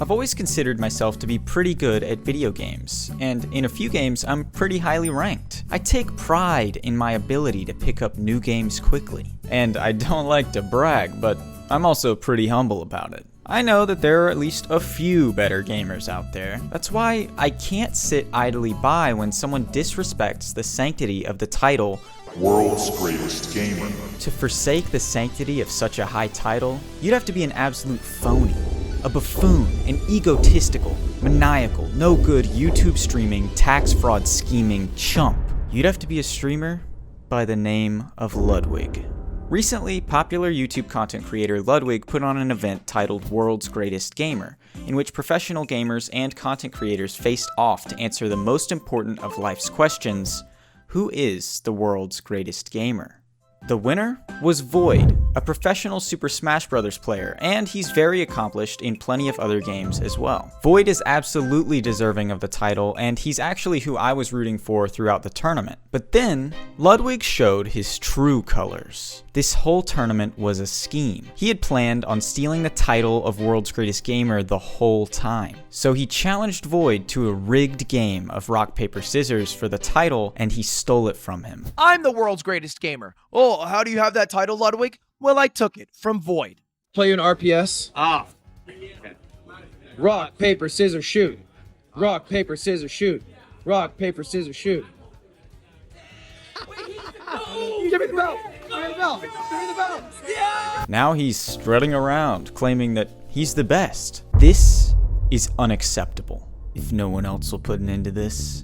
I've always considered myself to be pretty good at video games, and in a few games I'm pretty highly ranked. I take pride in my ability to pick up new games quickly, and I don't like to brag, but I'm also pretty humble about it. I know that there are at least a few better gamers out there. That's why I can't sit idly by when someone disrespects the sanctity of the title World's Greatest Gamer. To forsake the sanctity of such a high title, you'd have to be an absolute phony, a buffoon, an egotistical, maniacal, no good YouTube streaming, tax fraud scheming chump. You'd have to be a streamer by the name of Ludwig. Recently, popular YouTube content creator Ludwig put on an event titled World's Greatest Gamer, in which professional gamers and content creators faced off to answer the most important of life's questions: who is the world's greatest gamer? The winner was Void, a professional Super Smash Bros. Player, and he's very accomplished in plenty of other games as well. Void is absolutely deserving of the title, and he's actually who I was rooting for throughout the tournament. But then, Ludwig showed his true colors. This whole tournament was a scheme. He had planned on stealing the title of World's Greatest Gamer the whole time. So he challenged Void to a rigged game of rock, paper, scissors for the title, and he stole it from him. I'm the world's greatest gamer. Oh, how do you have that title, Ludwig? Well, I took it from Void. Play an RPS. Ah. Rock, paper, scissors, shoot. Rock, paper, scissors, shoot. Rock, paper, scissors, shoot. Give me the belt! Give me the belt! Give me the belt! Yeah! Now he's strutting around, claiming that he's the best. This is unacceptable. If no one else will put an end to this,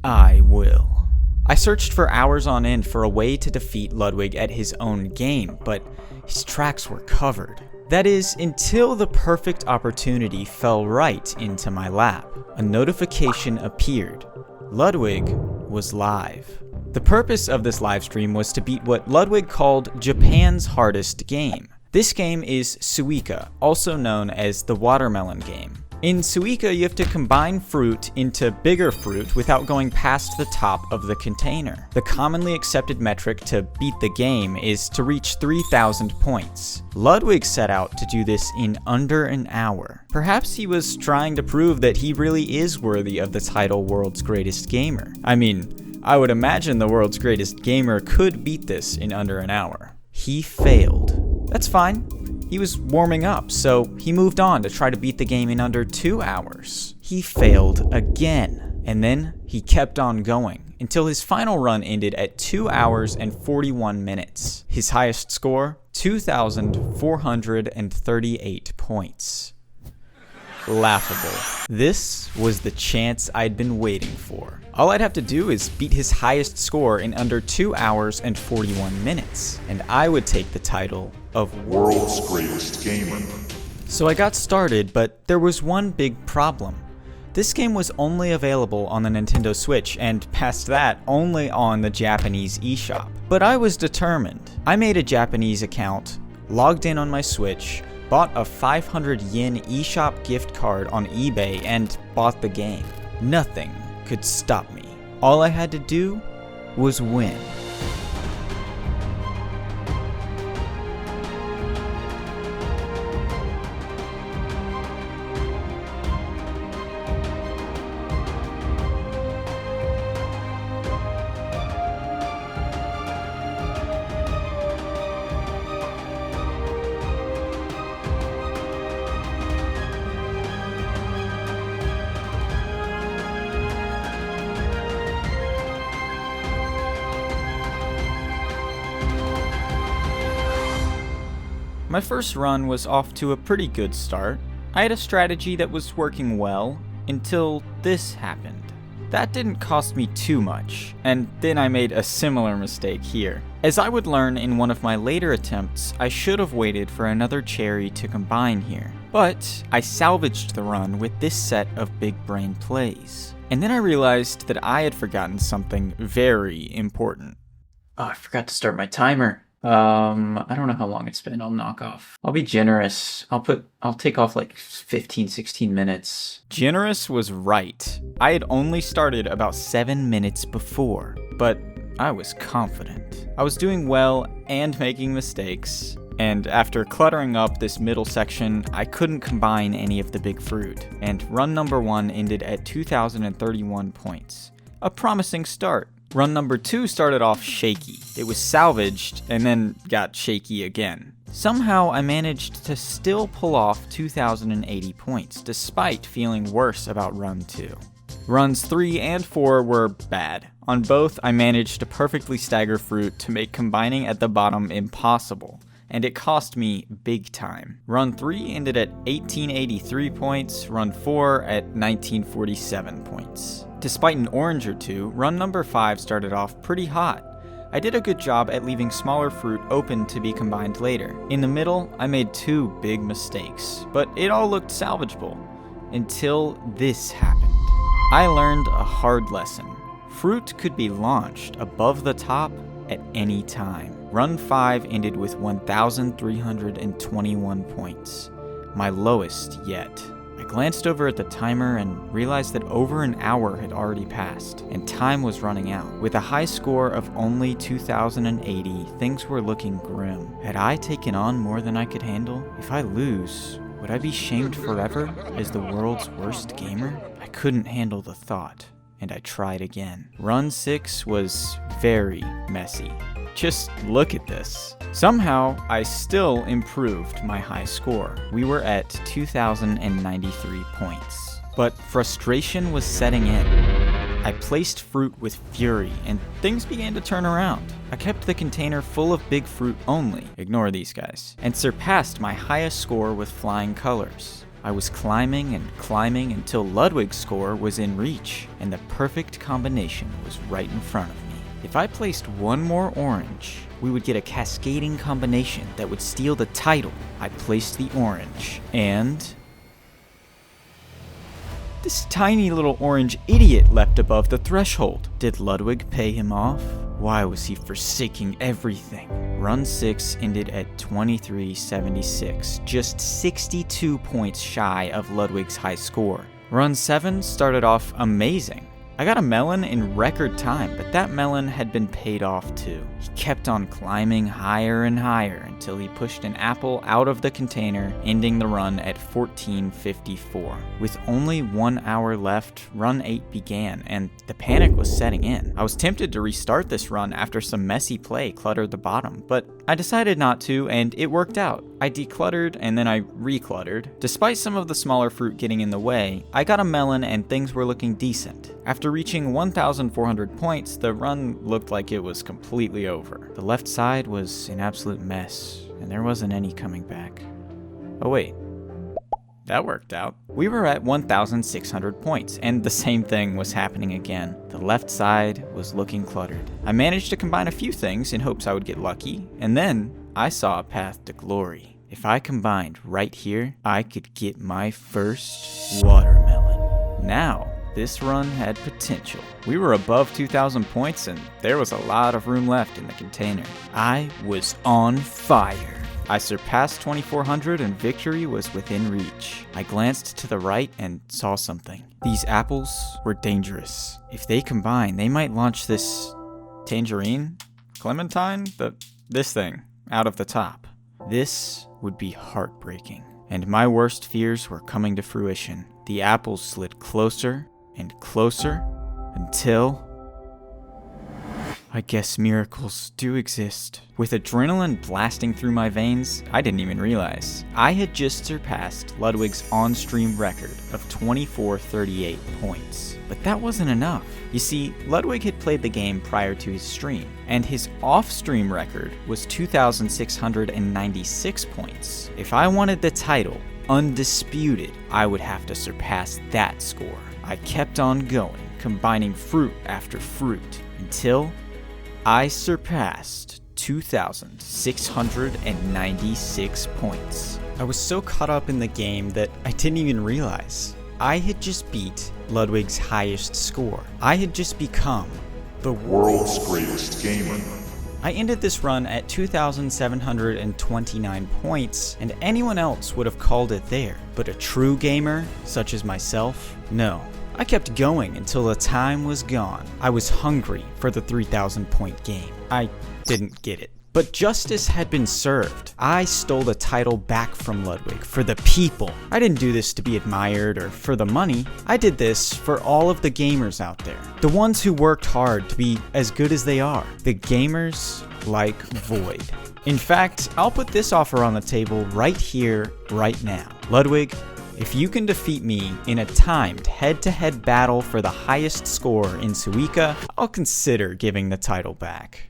I will. I searched for hours on end for a way to defeat Ludwig at his own game, but his tracks were covered. That is, until the perfect opportunity fell right into my lap. A notification appeared. Ludwig was live. The purpose of this live stream was to beat what Ludwig called Japan's hardest game. This game is Suika, also known as the watermelon game. In Suika, you have to combine fruit into bigger fruit without going past the top of the container. The commonly accepted metric to beat the game is to reach 3,000 points. Ludwig set out to do this in under an hour. Perhaps he was trying to prove that he really is worthy of the title World's Greatest Gamer. I mean, I would imagine the world's greatest gamer could beat this in under an hour. He failed. That's fine. He was warming up, so he moved on to try to beat the game in under 2 hours. He failed again, and then he kept on going until his final run ended at 2 hours and 41 minutes. His highest score, 2,438 points. Laughable. This was the chance I'd been waiting for. All I'd have to do is beat his highest score in under 2 hours and 41 minutes, and I would take the title of World's Greatest Gamer. So I got started, but there was one big problem. This game was only available on the Nintendo Switch, and past that, only on the Japanese eShop. But I was determined. I made a Japanese account, logged in on my Switch, bought a 500 yen eShop gift card on eBay, and bought the game. Nothing could stop me. All I had to do was win. My first run was off to a pretty good start. I had a strategy that was working well until this happened. That didn't cost me too much, and then I made a similar mistake here. As I would learn in one of my later attempts, I should have waited for another cherry to combine here. But I salvaged the run with this set of big brain plays. And then I realized that I had forgotten something very important. Oh, I forgot to start my timer. I don't know how long it's been. I'll knock off. I'll be generous. I'll take off like 15, 16 minutes. Generous was right. I had only started about 7 minutes before, but I was confident. I was doing well and making mistakes, And after cluttering up this middle section, I couldn't combine any of the big fruit, and run number 1 ended at 2,031 points. A promising start. Run number 2 started off shaky. It was salvaged and then got shaky again. Somehow I managed to still pull off 2,080 points, despite feeling worse about run 2. Runs 3 and 4 were bad. On both, I managed to perfectly stagger fruit to make combining at the bottom impossible, and it cost me big time. Run 3 ended at 1,883 points, run 4 at 1,947 points. Despite an orange or two, run number 5 started off pretty hot. I did a good job at leaving smaller fruit open to be combined later. In the middle, I made 2 big mistakes, but it all looked salvageable, until this happened. I learned a hard lesson. Fruit could be launched above the top at any time. Run 5 ended with 1,321 points, my lowest yet. I glanced over at the timer and realized that over an hour had already passed, and time was running out. With a high score of only 2,080, things were looking grim. Had I taken on more than I could handle? If I lose, would I be shamed forever as the world's worst gamer? I couldn't handle the thought, and I tried again. Run 6 was very messy. Just look at this. Somehow, I still improved my high score. We were at 2,093 points. But frustration was setting in. I placed fruit with fury, and things began to turn around. I kept the container full of big fruit only, ignore these guys, and surpassed my highest score with flying colors. I was climbing and climbing until Ludwig's score was in reach, and the perfect combination was right in front of me. If I placed one more orange, we would get a cascading combination that would steal the title. I placed the orange, and this tiny little orange idiot leapt above the threshold. Did Ludwig pay him off? Why was he forsaking everything? Run 6 ended at 2376, just 62 points shy of Ludwig's high score. Run 7 started off amazing. I got a melon in record time, but that melon had been paid off too. He kept on climbing higher and higher until he pushed an apple out of the container, ending the run at 1454. With only 1 hour left, run 8 began, and the panic was setting in. I was tempted to restart this run after some messy play cluttered the bottom, but I decided not to, and it worked out. I decluttered and then I recluttered. Despite some of the smaller fruit getting in the way, I got a melon and things were looking decent. After reaching 1,400 points, the run looked like it was completely over. The left side was an absolute mess, and there wasn't any coming back. Oh wait, that worked out. We were at 1,600 points, and the same thing was happening again. The left side was looking cluttered. I managed to combine a few things in hopes I would get lucky, and then I saw a path to glory. If I combined right here, I could get my first watermelon. Now, this run had potential. We were above 2,000 points and there was a lot of room left in the container. I was on fire. I surpassed 2,400 and victory was within reach. I glanced to the right and saw something. These apples were dangerous. If they combine, they might launch this tangerine, clementine, this thing out of the top. This would be heartbreaking. And my worst fears were coming to fruition. The apples slid closer and closer until I guess miracles do exist. With adrenaline blasting through my veins, I didn't even realize. I had just surpassed Ludwig's on-stream record of 2,438 points. But that wasn't enough. You see, Ludwig had played the game prior to his stream, and his off-stream record was 2,696 points. If I wanted the title undisputed, I would have to surpass that score. I kept on going, combining fruit after fruit, until I surpassed 2,696 points. I was so caught up in the game that I didn't even realize. I had just beat Ludwig's highest score. I had just become the World's greatest gamer. I ended this run at 2,729 points, and anyone else would have called it there. But a true gamer, such as myself, no. I kept going until the time was gone. I was hungry for the 3,000 point game. I didn't get it. But But justice had been served. I stole the title back from Ludwig for the people. I didn't do this to be admired or for the money. I did this for all of the gamers out there. The ones who worked hard to be as good as they are. The gamers like Void. In fact, I'll put this offer on the table right here, right now. Ludwig, if you can defeat me in a timed head-to-head battle for the highest score in Suika, I'll consider giving the title back.